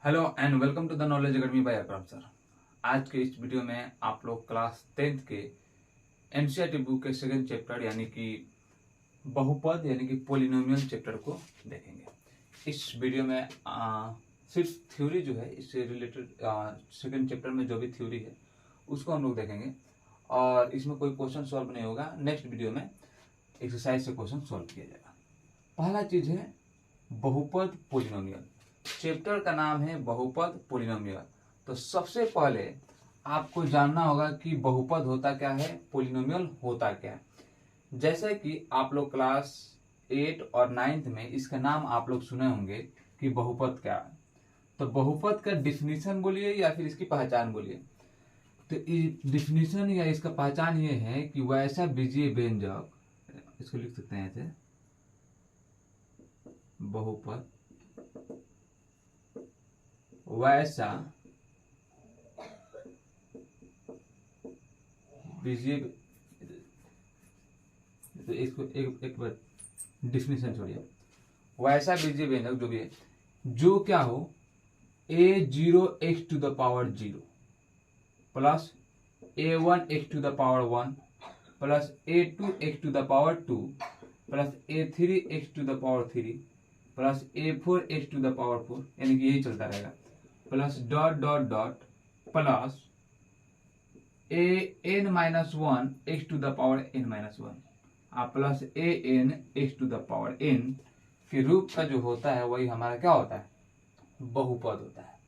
Hello and welcome to the knowledge academy by Akram sir. आज के इस वीडियो में आप लोग क्लास 10th के एनसीईआरटी बुक के सेकंड चैप्टर यानी कि बहुपद यानी कि पोलिनोमियल चैप्टर को देखेंगे। इस वीडियो में सिर्फ थ्योरी जो है इससे रिलेटेड सेकंड चैप्टर में जो भी थ्योरी है उसको हम लोग देखेंगे और इसमें कोई क्वेश्चन सॉल्व नहीं होगा। नेक्स्ट वीडियो में एक्सरसाइज से क्वेश्चन सॉल्व किया जाएगा। पहला चीज है बहुपद पोलिनोमियल। चैप्टर का नाम है बहुपद पोलिनोमियल। तो सबसे पहले आपको जानना होगा कि बहुपद होता क्या है, पोलिनोमियल होता क्या है। जैसे कि आप लोग क्लास 8 और 9th में इसका नाम आप लोग सुने होंगे कि बहुपद क्या है। तो बहुपद का डिफिनीशन बोलिए या फिर इसकी पहचान बोलिए। तो डिफिनीशन या इसका पहचान ये है कि वैसा बीजीय व्यंजक, इसको लिख सकते हैं ऐसे, बहुपद वैसा बीजीय, तो इसको एक बार डिफिनीशन छोड़िए। वैसा बीजीय व्यंजक जो भी है जो क्या हो a0x⁴ plus a1x⁴ plus a2x⁴ plus a3x⁴ plus a4x⁴ यानी कि यही चलता रहेगा, plus dot dot dot plus an-1 x⁴n-1 plus an x⁴n के रूप का जो होता है वही हमारा क्या होता है, बहुपद होता है।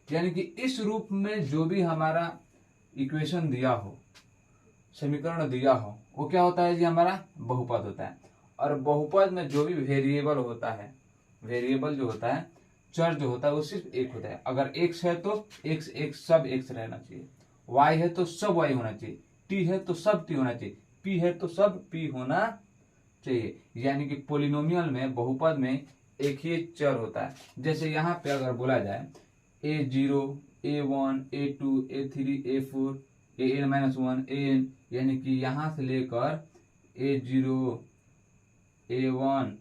यानी कि इस रूप में जो भी हमारा इक्वेशन दिया हो, समीकरण दिया हो, वो क्या होता है जी, हमारा बहुपद होता है। और बहुपद में जो भी वेरिएबल होता है, वेरिएबल जो होता है, चर जो होता है, वो सिर्फ एक होता है। अगर x है तो x सब x रहना चाहिए, y है तो सब y होना चाहिए, t है तो सब t होना चाहिए, p है तो सब p होना चाहिए। यानी कि पोलिनोमियल में, बहुपद में एक ही चर होता है। जैसे यहाँ पे अगर बोला जाए a0 a1 a2 a3 a4 an-1 an, यानी कि यहाँ से लेकर a0 a1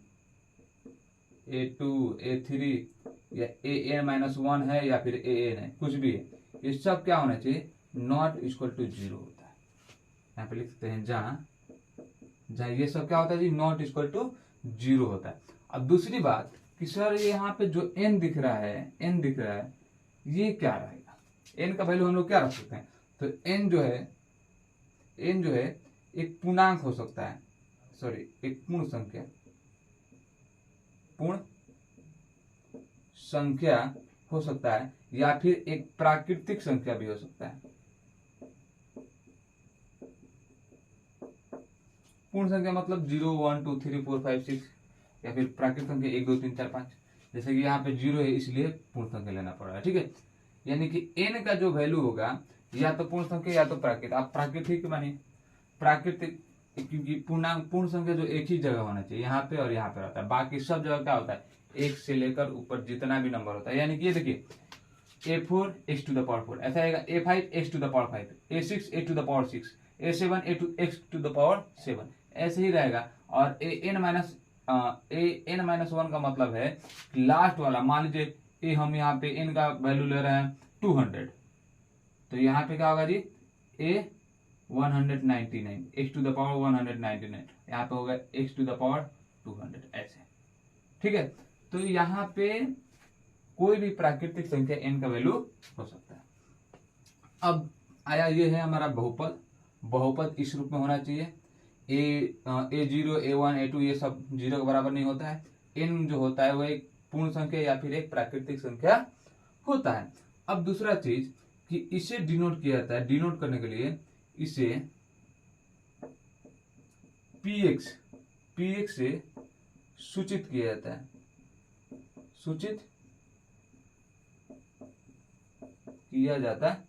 a2 a3 या an-1 है या फिर an है, कुछ भी है, ये सब क्या होना चाहिए, नॉट इक्वल टू 0 होता है। यहाँ पे लिख सकते हैं जहाँ ये सब क्या होता है जी, नॉट इक्वल टू 0 होता है। अब दूसरी बात कि सर ये यहाँ पे जो n दिख रहा है, n दिख रहा है, ये क्या रहेगा, n का वैल्यू हम लोग क्या रख सकते हैं। तो n जो है एक पूर्णांक हो सकता है, सॉरी एक पूर्ण संख्या हो सकता है, या फिर एक प्राकृतिक संख्या भी हो सकता है। पूर्ण संख्या मतलब 0 1 2 3 4 5 6, या फिर प्राकृतिक संख्या 1 2 3 4 5। जैसे कि यहाँ पे 0 है इसलिए पूर्ण संख्या लेना पड़ रहा है, ठीक है। यानी कि n का जो वैल्यू होगा या तो पूर्ण संख्या या तो प्राकृतिक। आप प्राकृतिक मानिए, प्राकृतिक क्योंकि पूर्ण संख्या जो एक ही जगह होना चाहिए, यहाँ पे और यहाँ पे रहता है, बाकी सब जगह क्या होता है, एक से लेकर ऊपर जितना भी नंबर होता है। यानी कि ये देखिए a4 x⁴ ऐसा आएगा, a5 x⁵, a6 x⁴ a7 x⁴, ऐसे ही रहेगा। और an-1 का मतलब है लास्ट वाला। मान लीजिए हम यहाँ पे n का वैल्यू ले रहे हैं 200, तो यहाँ पे क्या होगा जी, a199 x⁴199, यहाँ पे होगा x⁴200 ऐसे, ठीक है। तो यहाँ पे कोई भी प्राकृतिक संख्या n का वैल्यू हो सकता है। अब आया ये है हमारा बहुपद। बहुपद इस रूप में होना चाहिए, a0 a1 a2 ये सब 0 के बराबर नहीं होता है। n जो होता है वो एक पूर्ण संख्या या फिर एक प्राकृतिक संख्या होता है। अब दूसरा चीज कि इसे डिनोट किया जाता है, डिनोट करने के लिए इसे px से सूचित किया जाता है, सूचित किया जाता है।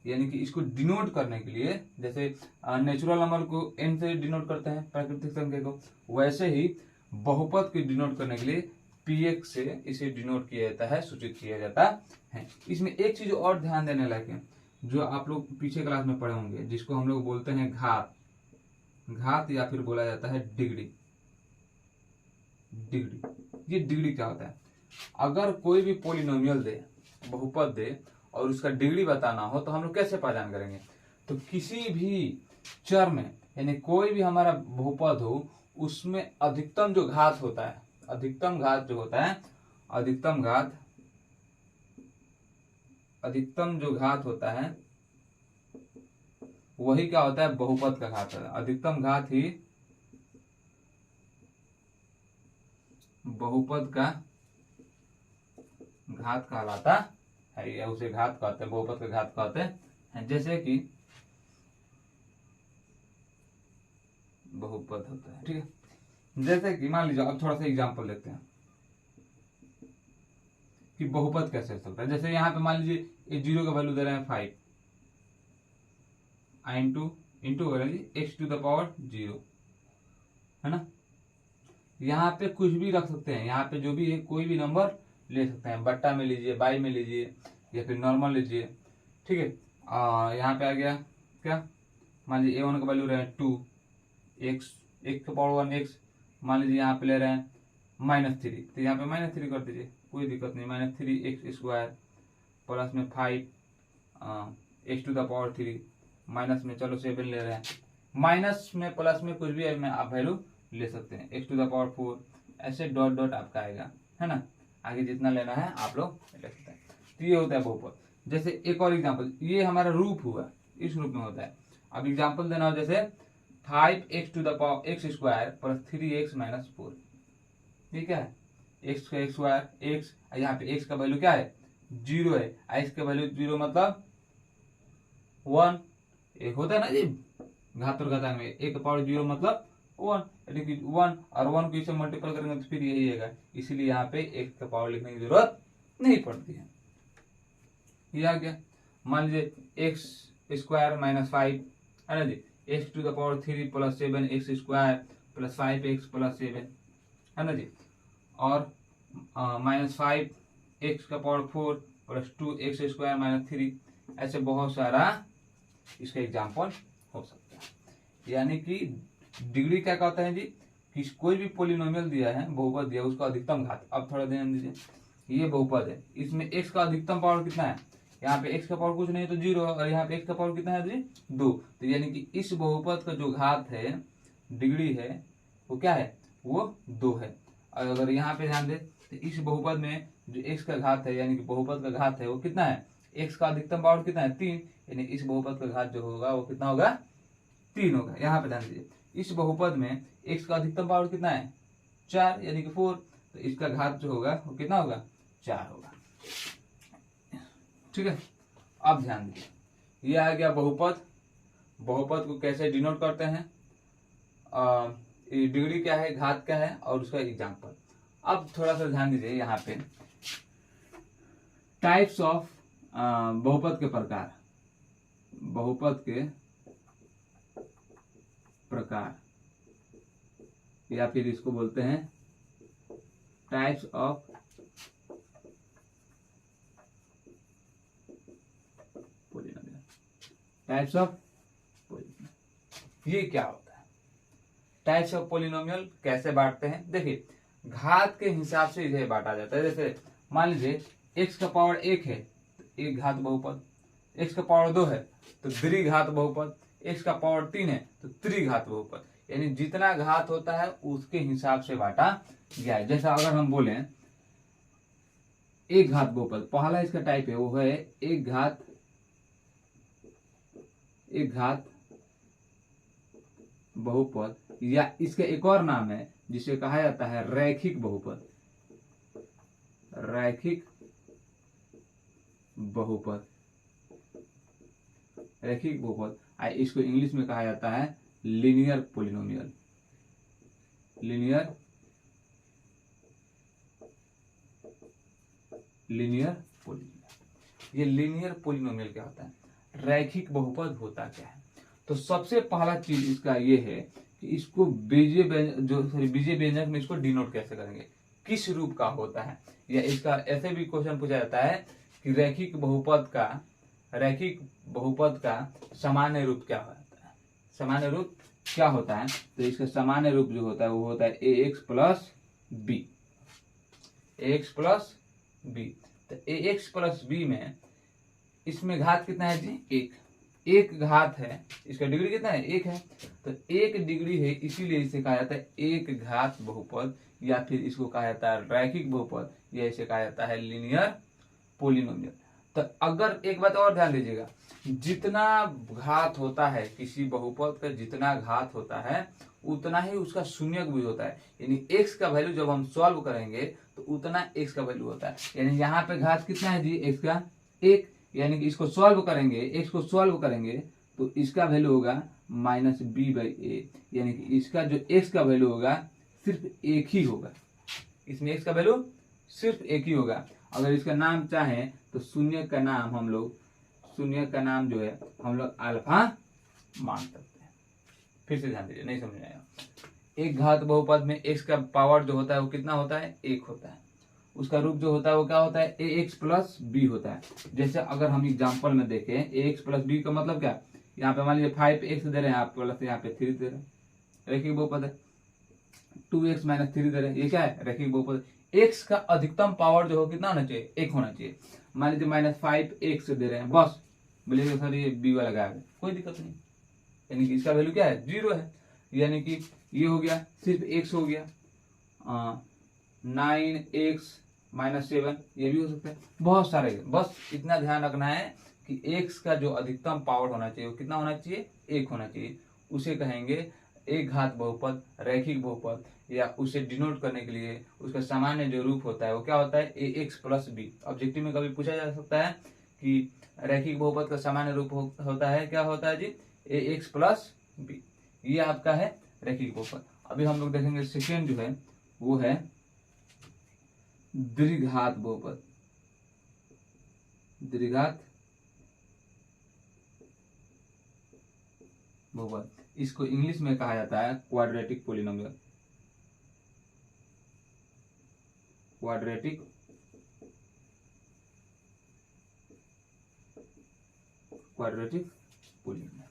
यानी कि इसको डिनोट करने के लिए, जैसे नेचुरल नंबर को n से डिनोट करते हैं प्राकृतिक संख्या को, वैसे ही बहुपद को डिनोट करने के लिए px से इसे डिनोट किया जाता है, सूचित किया जाता है। इसमें एक चीज और ध्यान देने लायक है, जो आप लोग पीछे क्लास में पढ़े होंगे, जिसको हम लोग बोलते हैं घात या फिर बोला जाता है डिग्री। डिग्री, ये डिग्री क्या होता है, अगर कोई भी पोलिनोमियल दे, बहुपद दे, और उसका डिग्री बताना हो तो हम लोग कैसे पहचान करेंगे? तो किसी भी चर में, यानी कोई भी हमारा बहुपद हो, उसमें अधिकतम जो घात होता है, अधिकतम घात जो होता है, अधिकतम जो घात होता है वही क्या होता है? बहुपद का घात होता है। अधिकतम घात ही बहुपद का घात कहलाता है, या उसे घात कहते हैं, बहुपद का घात कहते हैं। जैसे कि बहुपद होता है, ठीक है। जैसे कि मान लीजिए, अब थोड़ा सा एग्जांपल लेते हैं कि बहुपद कैसे हो सकता है। जैसे यहाँ पे मान लीजिए ये 0 का वैल्यू दे रहे हैं 5 into x to the power 0, है ना। यहाँ पे कुछ भी रख सकते हैं, यहाँ पे जो भी है कोई भी नंबर ले सकते हैं, बट्टा में लीजिए, बाई में लीजिए, या फिर नॉर्मल लीजिए, ठीक है। यहाँ पे आ गया क्या, मान लीजिए a1 का वैल्यू रहे 2 एक्स, एक का पावर 1 एक्स, मान लीजिए यहाँ पे ले रहे हैं -3, तो यहाँ पे -3 कर दीजिए, कोई दिक्कत नहीं। -3 एक्स स्क्वायर प्लस में 5 x to the power 3, minus में चलो 7 ले रहे हैं, माइनस में प्लस में कुछ भी आप वैल्यू ले सकते हैं, एक्स टू द पावर 4, ऐसे डॉट डॉट आपका आएगा, है ना। आगे जितना लेना है आप लोग ले सकते हैं। तो ये होता है बहुपद। जैसे एक और एग्जांपल, ये हमारा रूप हुआ, इस रूप में होता है। अब एग्जांपल देना हो, जैसे 5x to the power x square plus 3x minus 4, ठीक है। एक्स का स्क्वायर एक्स, यहाँ पे x का वैल्यू क्या है? 0 है, x का वैल्यू 0 मतलब 1, एक होता है ना जी घात और घातांक में, एक का पावर 0 मतलब 1, यानी कि 1 और 1 को इसे मल्टीपल करेंगे तो फिर यही आएगा, इसीलिए यहाँ पे x का पावर लिखने की जरूरत नहीं पड़ती है। ये आ गया। मान लीजिए एक्स स्क्वायर -5, है ना जी, X to the power 3 plus 7 X square plus 5x plus 7, है ना जी, और -5 एक्स का पावर 4 प्लस 2 एक्स स्क्वायर -3, ऐसे बहुत सारा इसका एग्जाम्पल हो सकता है। यानी कि डिग्री क्या कहता है जी, कि कोई भी पोलिनोमियल दिया है, बहुपद दिया, उसका अधिकतम घात। अब थोड़ा ध्यान दीजिए, ये बहुपद है, इसमें x का अधिकतम पावर कितना है? यहाँ पे x का पावर कुछ नहीं है तो 0, और यहाँ पे x का पावर कितना है जी? 2। तो यानी कि इस बहुपद का जो घात है, डिग्री है, वो क्या है? वो 2 है। और अगर यहाँ पे ध्यान दे तो इस बहुपद में जो x का घात है, यानी कि बहुपद का घात है, वो कितना है? x का अधिकतम पावर कितना है? 3, यानी इस बहुपद का घात जो होगा वो कितना होगा? 3 होगा। यहाँ पे ध्यान दीजिए, इस बहुपद में x का अधिकतम पावर कितना है? 4, यानी कि 4, तो इसका घात जो होगा वो कितना होगा? 4 होगा, ठीक है। अब ध्यान दीजिए, ये आ गया बहुपद। बहुपद को कैसे डिनोट करते हैं, डिग्री क्या है, घात क्या है, और उसका एग्जांपल। अब थोड़ा सा ध्यान दीजिए, यहाँ पे टाइप्स ऑफ बहुपद के प्रकार, बहुपद के प्रकार, या फिर इसको बोलते हैं types of polynomial. Types of polynomial, ये क्या होता है? टाइप्स ऑफ पोलिनोमियल कैसे बांटते हैं? देखिए, घात के हिसाब से इसे बांटा जाता है। जैसे मान लीजिए x का पावर 1 है तो एक घात बहुपद, x का पावर 2 है तो द्विघात बहुपद, x का पावर 3 है तो त्रिघात बहुपद, यानी जितना घात होता है उसके हिसाब से बांटा गया है। जैसा अगर हम बोले एक घात बहुपद, पहला इसका टाइप है वो है एक घात बहुपद, या इसका एक और नाम है जिसे कहा जाता है रैखिक बहुपद। रैखिक बहुपद, रैखिक बहुपद, इसको इंग्लिश में कहा जाता है लीनियर पोलिनोमियल। लीनियर पोलिनोमियल, ये लीनियर पोलिनोमियल क्या होता है? रैखिक बहुपद होता क्या है? तो सबसे पहला चीज इसका ये है कि इसको बीजीय व्यंजक में इसको डिनोट कैसे करेंगे, किस रूप का होता है, या इसका ऐसे भी क्वेश्चन पूछा जाता है कि रैखिक बहुपद का सामान्य रूप क्या होता है? सामान्य रूप क्या होता है? तो इसका सामान्य रूप जो होता है वो होता है ax plus b. ax plus b. तो ax प्लस बी में इसमें घात कितना है जी, एक घात है, इसका डिग्री कितना है, 1 है। तो 1 डिग्री है, इसीलिए इसे कहा जाता है एक घात बहुपद, या फिर इसको कहा जाता है रैखिक बहुपद, या इसे कहा जाता है लीनियर पोलिनोमियल। तो अगर एक बात और ध्यान दीजिएगा, जितना घात होता है किसी बहुपद का, जितना घात होता है उतना ही उसका शून्यक भी होता है। यानी x का वैल्यू जब हम सॉल्व करेंगे तो उतना x का वैल्यू होता है। यानी यहाँ पे घात कितना है जी, x का 1, यानी कि इसको सॉल्व करेंगे, x को सॉल्व करेंगे तो इसका वैल्यू होगा -b/a, यानी कि इसका जो x का वैल्यू होगा सिर्फ एक ही होगा, इसमें x का वैल्यू सिर्फ एक ही होगा। अगर इसका नाम चाहें तो शून्य का नाम हम लोग, शून्य का नाम जो है हम लोग अल्फा मान सकते हैं। फिर से ध्यान दीजिए, नहीं समझ आएगा। एक घात बहुपद में x का पावर जो होता है वो कितना होता है, 1 होता है। उसका रूप जो होता है वो क्या होता है, ax प्लस बी होता है। जैसे अगर हम एग्जांपल में देखें, ax प्लस बी का मतलब क्या, यहाँ पे मान लीजिए 5x दे रहे हैं आप, प्लस यहाँ पे 3 दे रहे हैं, रैखिक बहुपद है। 2x माइनस 3 दे रहे हैं, ये क्या है, रैखिक बहुपद। x का अधिकतम पावर जो हो कितना होना चाहिए, 1 होना चाहिए। मान लीजिए -5x दे रहे हैं, बस बोलिएगा सर ये बी वाला गायब है, कोई दिक्कत नहीं, यानी कि इसका वैल्यू क्या है, 0 है। यानी कि ये हो गया, सिर्फ x हो गया, 9x माइनस 7, ये भी हो सकता है, बहुत सारे। बस इतना ध्यान रखना है कि x का जो अधिकतम पावर होना चाहिए वो कितना होना चाहिए, 1 होना चाहिए। उसे कहेंगे एक घात बहुपद, रैखिक बहुपद, या उसे डिनोट करने के लिए उसका सामान्य जो रूप होता है वो क्या होता है, ax प्लस बी। ऑब्जेक्टिव में कभी पूछा जा सकता है कि रैखिक बहुपद का सामान्य रूप होता है, क्या होता है जी, ax प्लस बी। ये आपका है रैखिक बहुपद। अभी हम लोग देखेंगे सेकेंड जो है वो है द्विघात बहुपद। द्विघात बहुपद, इसको इंग्लिश में कहा जाता है quadratic polynomial. Quadratic polynomial,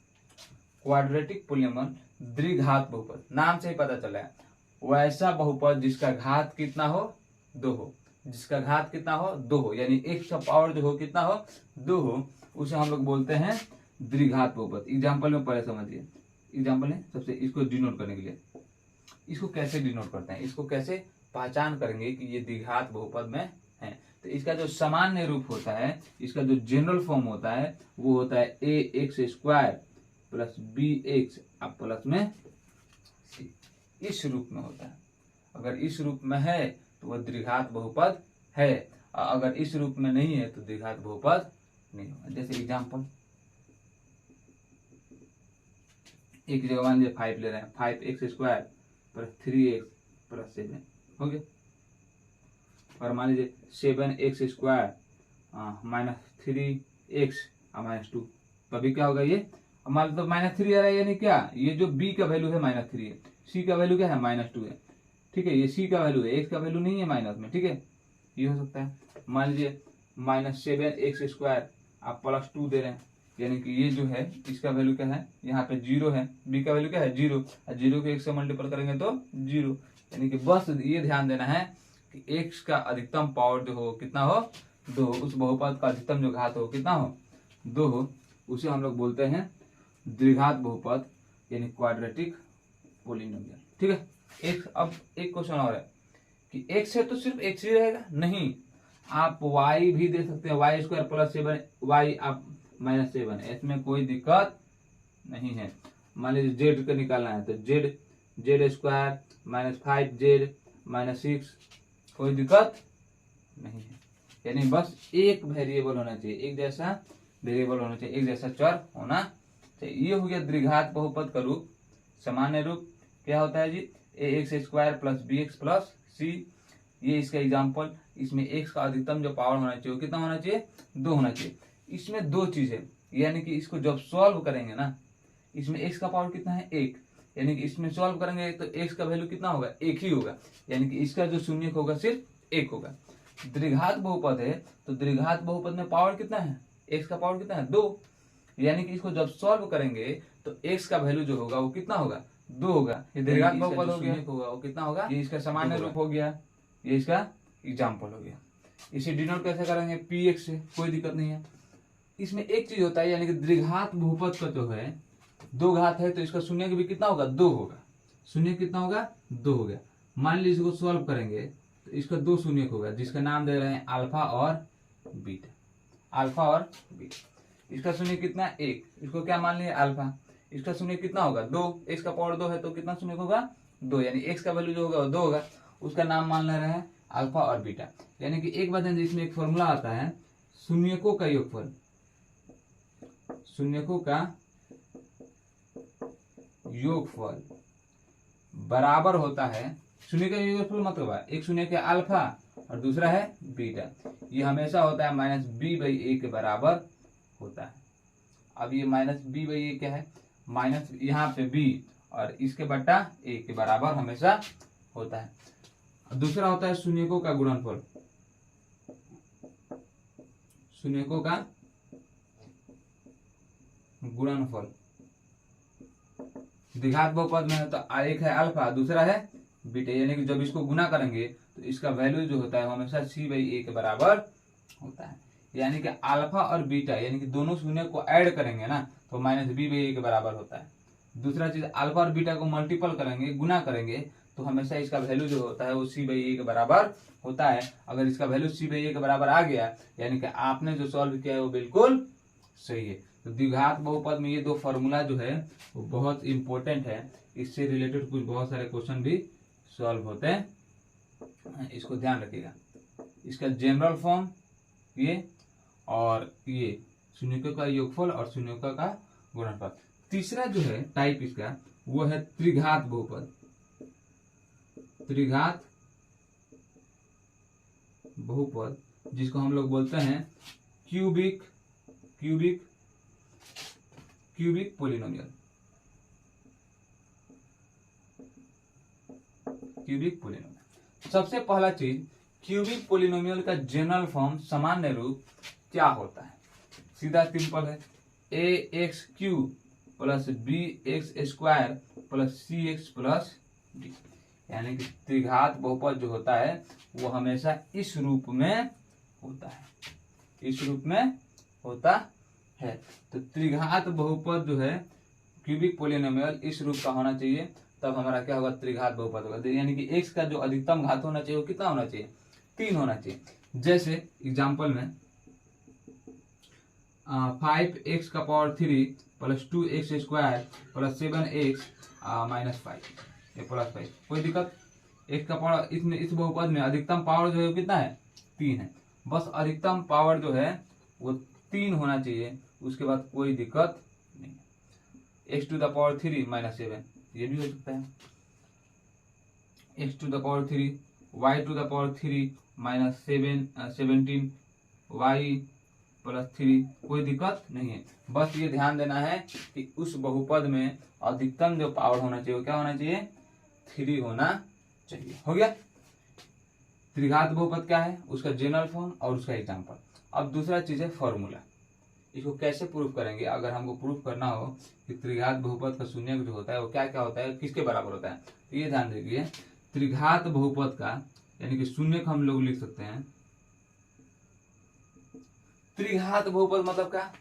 quadratic polynomial द्विघात बहुपद, नाम से ही पता चला है। वैसा बहुपद जिसका घात कितना हो, 2 हो, जिसका घात कितना हो, 2 हो, यानी x का पावर जो हो कितना हो, 2 हो, उसे हम लोग बोलते हैं द्विघात बहुपद। एग्जाम्पल में पहले समझिए, एग्जाम्पल है सबसे, इसको डिनोट करने के लिए, इसको कैसे डिनोट करते हैं, इसको कैसे पहचान करेंगे कि ये द्विघात बहुपद में है। तो इसका जो सामान्य रूप होता है, इसका जो जनरल फॉर्म होता है वो होता है ax² प्लस bx अब प्लस में c, इस रूप में होता है। अगर इस रूप में है तो वह द्विघात बहुपद है, और अगर इस रूप में नहीं है तो द्विघात बहुपद नहीं होगा। जैसे एग्जाम्पल, एक जगह मान लीजिए 5 ले रहे हैं, 5x² प्लस 3x प्लस 7 हो गया, और मान लीजिए 7x² माइनस 3x माइनस 2, तभी क्या होगा, ये मान लो -3 आ रहा है, यानी क्या, ये जो b का वैल्यू है -3 है, c का वैल्यू क्या है, -2 है, ठीक है, ये c का वैल्यू है, x का वैल्यू नहीं है माइनस में, ठीक है, ये हो सकता है। मान लीजिए -7x² आप प्लस 2 दे रहे हैं, यानी कि ये जो है इसका वैल्यू क्या है, यहाँ पे 0 है, b का वैल्यू क्या है, 0, और 0 को 1 से मल्टीपल करेंगे तो 0, यानी कि बस ये ध्यान देना है कि x का अधिकतम पावर जो हो कितना हो, 2, उस बहुपद का अधिकतम जो घात हो कितना हो, 2 हो, उसे हम लोग बोलते हैं द्विघात बहुपद, यानी क्वाड्रेटिक पोलिनोमियल, ठीक है। अब एक क्वेश्चन और है कि x है तो सिर्फ x ही रहेगा, नहीं, आप y भी दे सकते हैं, y² प्लस 7y आप -7, इसमें कोई दिक्कत नहीं है। मान लीजिए z का निकालना है तो z² माइनस 5z माइनस 6, कोई दिक्कत नहीं है। यानी बस एक वेरिएबल होना चाहिए, एक जैसा वेरिएबल होना चाहिए, एक जैसा चर होना चाहिए। ये हो गया द्विघात बहुपद का रूप। सामान्य रूप क्या होता है जी, ax² plus bx plus c, ये इसका एग्जाम्पल। इसमें x का अधिकतम जो पावर होना चाहिए वो कितना होना चाहिए, 2 होना चाहिए। इसमें 2 चीज है, यानी कि इसको जब सॉल्व करेंगे ना, इसमें x का पावर कितना है, 1, यानी कि इसमें सॉल्व करेंगे तो x का वैल्यू कितना होगा, 1 ही होगा, यानी कि इसका जो शून्य होगा सिर्फ 1 होगा। द्विघात बहुपद है तो द्विघात बहुपद में पावर कितना है, x का पावर कितना है, 2, यानी कि इसको जब सॉल्व करेंगे तो x का वैल्यू जो होगा वो कितना होगा, 2 होगा। ये द्विघात बहुपद हो गया, वो कितना होगा, ये इसका सामान्य रूप हो गया, ये इसका एग्जाम्पल हो गया। इसे डिनोट कैसे करेंगे, पी एक्स से, कोई दिक्कत नहीं है। इसमें एक चीज होता है, यानी कि द्विघात बहुपद का जो है दो घात है तो इसका शून्य भी कितना होगा, दो होगा। शून्य कितना होगा, दो हो गया। मान लीजिए इसको सॉल्व करेंगे तो इसका दो शून्य होगा, जिसका नाम दे रहे हैं अल्फा और बीटा। अल्फा और बीटा। इसका शून्य कितना, एक। इसको क्या मान लिया, अल्फा। इसका शून्य कितना होगा, दो। एक्स का पावर दो है तो कितना शून्य होगा, दो। यानी एक्स का वैल्यू जो होगा वो दो होगा। उसका नाम मान ले रहे हैं अल्फा और बीटा। यानी कि एक बात है, इसमें एक फॉर्मूला आता है, शून्यकों का योगफल। शून्यकों का योगफल बराबर होता है, शून्य का योगफल मतलब है एक शून्य का अल्फा और दूसरा है बीटा। ये हमेशा होता है माइनस बी बाई ए के बराबर होता है। अब ये माइनस बी बाई ए क्या है, माइनस यहाँ पे बी और इसके बट्टा ए के बराबर हमेशा होता है। दूसरा होता है शून्यकों का गुणनफल। शून्यकों का गुणनफल द्विघात बहुपद में है तो एक है अल्फा, दूसरा है बीटा। यानी कि जब इसको गुना करेंगे तो इसका वैल्यू जो होता है हमेशा सी बाई ए के बराबर होता है। यानी कि अल्फा और बीटा यानी कि दोनों शून्य को ऐड करेंगे ना तो माइनस बी बाई ए के बराबर होता है। दूसरा चीज, अल्फा और बीटा को मल्टीपल करेंगे, गुना करेंगे तो हमेशा इसका वैल्यू जो होता है वो सी बाई ए के बराबर होता है। अगर इसका वैल्यू सी बाई ए के बराबर आ गया यानी कि आपने जो सॉल्व किया है वो बिल्कुल सही है। तो द्विघात बहुपद में ये दो फॉर्मूला जो है वो बहुत इंपॉर्टेंट है। इससे रिलेटेड कुछ बहुत सारे क्वेश्चन भी सॉल्व होते हैं, इसको ध्यान रखिएगा। इसका जनरल फॉर्म ये, और ये शून्यकों का योगफल और शून्यकों का गुणनफल। तीसरा जो है टाइप इसका वो है त्रिघात बहुपद। त्रिघात बहुपद जिसको हम लोग बोलते हैं क्यूबिक पोलिनोमियल। Cubic polynomial. सबसे पहला चीज, क्यूबिक पोलिनोमियल का जनरल फॉर्म सामान्य रूप क्या होता है, सीधा सिंपल है, a x cube plus b x square plus c x plus d. यानी कि त्रिघात बहुपद जो होता है वो हमेशा इस रूप में होता है, इस रूप में होता है। तो त्रिघात बहुपद जो है क्यूबिक पोलिनोमियल इस रूप का होना चाहिए, तब हमारा क्या होगा, त्रिघात बहुपद होगा। यानी कि एक्स का जो अधिकतम घात होना चाहिए वो कितना होना चाहिए, 3 होना चाहिए। जैसे एग्जांपल में 5x का power 3 plus 2x square plus 7x minus 5 plus 5, कोई दिक्कत। x का पावर इसमें इस बहुपद में अधिकतम पावर जो है कितना है, 3 है। बस अधिकतम पावर जो है वो 3 होना चाहिए, उसके बाद कोई दिक्कत नहीं। x to the power 3 minus 7 ये भी हो सकता है, x to the power 3, y to the power 3 minus 17 y plus 3, कोई दिक्कत नहीं है। बस ये ध्यान देना है कि उस बहुपद में अधिकतम जो पावर होना चाहिए वो क्या होना चाहिए, 3 होना चाहिए। हो गया। त्रिघात बहुपद क्या है, उसका जनरल फॉर्म और उसका एग्जांपल। अब दूसरा चीज है फॉर्मूला। इसको कैसे प्रूफ करेंगे, अगर हमको प्रूफ करना हो कि त्रिघात बहुपद का शून्य जो होता है वो क्या क्या होता है, किसके बराबर होता है, तो ये ध्यान दीजिए। त्रिघात बहुपद का यानी कि शून्य को हम लोग लिख सकते हैं, त्रिघात बहुपद मतलब क्या,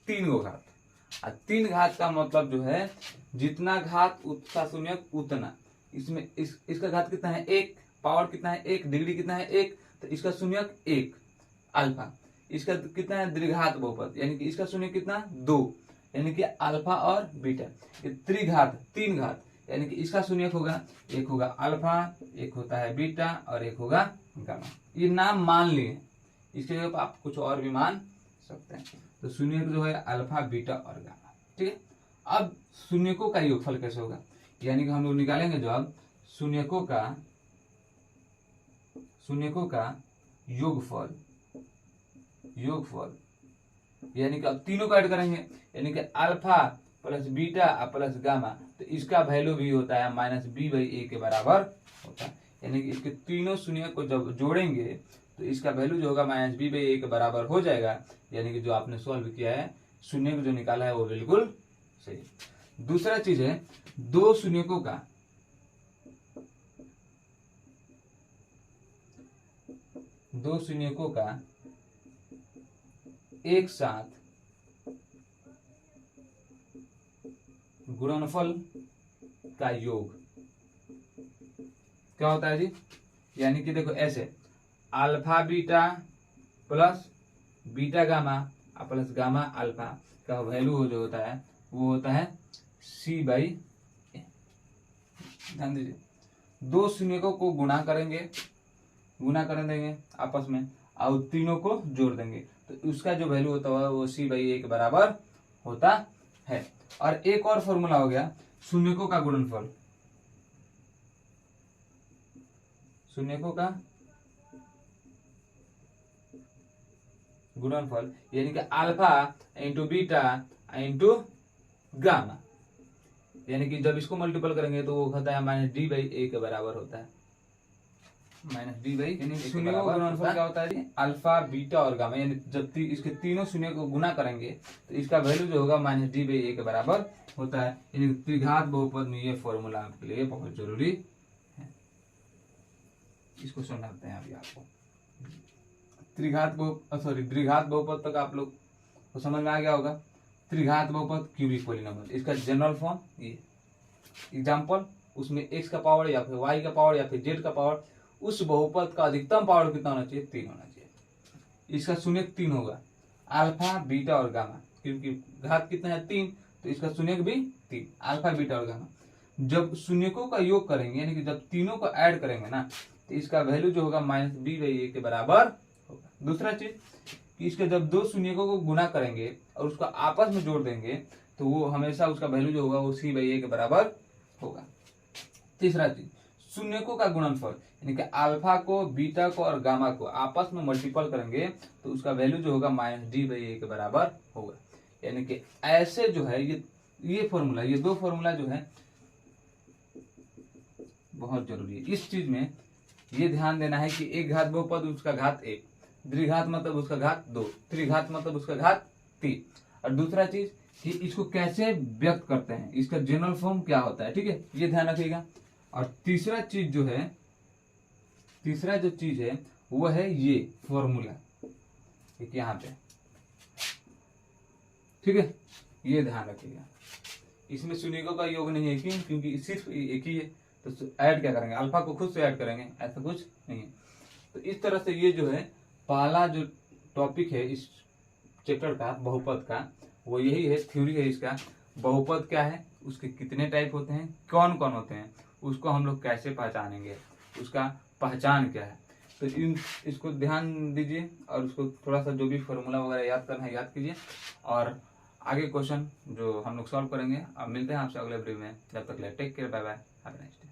3 गो घात। और 3 घात का मतलब जो है जितना घात उसका शून्य उतना। इसमें इसका घात कितना है, 1, पावर कितना है 1, डिग्री कितना है 1, तो इसका शून्य 1 अल्फा। इसका कितना है द्विघात बहुपद, यानी कि इसका शून्य कितना 2, यानी कि अल्फा और बीटा। ये त्रिघात 3 घात, यानी कि इसका शून्य होगा, एक होगा अल्फा, एक होता है बीटा और एक होगा गामा। ये नाम मान लिए, इसके जगह आप कुछ और भी मान सकते हैं। तो शून्य जो है अल्फा बीटा और गामा, ठीक है। अब शून्यकों का योगफल कैसे होगा, यानी कि हम लोग निकालेंगे जो अब शून्यकों का योगफल यानी कि अब तीनों को ऐड करेंगे, यानी कि alpha plus beta plus gamma, तो इसका वैल्यू भी होता है माइनस बी बाई ए के बराबर होता है। यानी कि इसके तीनों शून्य को जब जोड़ेंगे तो इसका वैल्यू जो होगा माइनस बी बाई ए के बराबर हो जाएगा। यानी कि जो आपने सॉल्व किया है, शून्य को जो निकाला है वो बिल्कुल सही। दूसरा चीज है दो दो शून्यकों का एक साथ गुणनफल का योग क्या होता है जी? यानी कि देखो ऐसे alpha beta plus beta gamma plus gamma alpha का वैल्यू जो होता है वो होता है C बाई ए। ध्यान दीजिए, दो शून्यकों को गुणा कर देंगे आपस में और तीनों को जोड़ देंगे तो उसका जो वैल्यू होता है वो C बाई ए के बराबर होता है। और एक और फॉर्मूला हो गया शून्यकों का गुणनफल। शून्यकों का गुणनफल यानी कि alpha into beta into gamma, यानी कि जब इसको मल्टीपल करेंगे तो वो होता है माइनस डी बाई ए के बराबर होता है। माइनस डी बाई शून्यों का गुणनफल क्या होता है? अल्फा बीटा और गामा, यानी जब इसके तीनों शून्य को गुना करेंगे तो इसका वैल्यू जो होगा माइनस डी बाई ए के बराबर होता है। यानी त्रिघात बहुपद में ये फॉर्मूला आपके लिए बहुत जरूरी है। इसको समझाते हैं अभी आपको। द्विघात बहुपद तक आप लोग को समझ में आ गया होगा। त्रिघात बहुपद क्यूबिक पॉलिनोमियल, इसका जनरल फॉर्म ये एग्जांपल, उसमें x का पावर या फिर y का पावर या फिर z का पावर, उस बहुपद का अधिकतम पावर कितना होना चाहिए? 3 होना चाहिए। इसका शून्यक 3 होगा, अल्फा बीटा और गामा, क्योंकि घात कितना है 3 तो इसका शून्यक भी 3, अल्फा बीटा और गामा। जब शून्यकों का योग करेंगे यानी कि जब तीनों को ऐड करेंगे ना तो इसका वैल्यू जो होगा माइनस बी बाई ए के बराबर होगा। दूसरा चीज कि इसके जब दो शून्यकों को गुना करेंगे और उसको आपस में जोड़ देंगे तो वो हमेशा उसका वैल्यू जो होगा वो सी बाई ए के बराबर होगा। तीसरा चीज शून्यकों का गुणनफल यानी कि अल्फा को बीटा को और गामा को आपस में मल्टीपल करेंगे तो उसका वैल्यू जो होगा माइनस डी बाई ए के बराबर होगा। यानी कि ऐसे जो है ये फॉर्मूला, ये दो फॉर्मूला जो है बहुत जरूरी है। इस चीज में ये ध्यान देना है कि एक घात बहुपद उसका घात 1, द्विघात मतलब उसका घात 2, त्रिघात मतलब उसका घात 3। और दूसरा चीज कि इसको कैसे व्यक्त करते हैं, इसका जनरल फॉर्म क्या होता है, ठीक है, ये ध्यान रखिएगा। और तीसरा चीज जो है वो है ये फॉर्मूला, एक यहाँ पे, ठीक है, ये ध्यान रखिएगा। इसमें शून्यकों का योग नहीं है, क्यों? क्योंकि सिर्फ एक ही है तो ऐड क्या करेंगे, अल्फा को खुद से ऐड करेंगे, ऐसा कुछ नहीं है। तो इस तरह से ये जो है पहला जो टॉपिक है इस चैप्टर का बहुपद का वो यही है, थ्योरी है इसका। बहुपद क्या है, उसके कितने टाइप होते हैं, कौन कौन होते हैं, उसको हम लोग कैसे पहचानेंगे, उसका पहचान क्या है। तो इसको ध्यान दीजिए और उसको थोड़ा सा जो भी फॉर्मूला वगैरह याद करना है याद कीजिए और आगे क्वेश्चन जो हम लोग सॉल्व करेंगे। अब मिलते हैं आपसे अगले वीडियो में, जब तक ले take care, bye bye, have a nice day.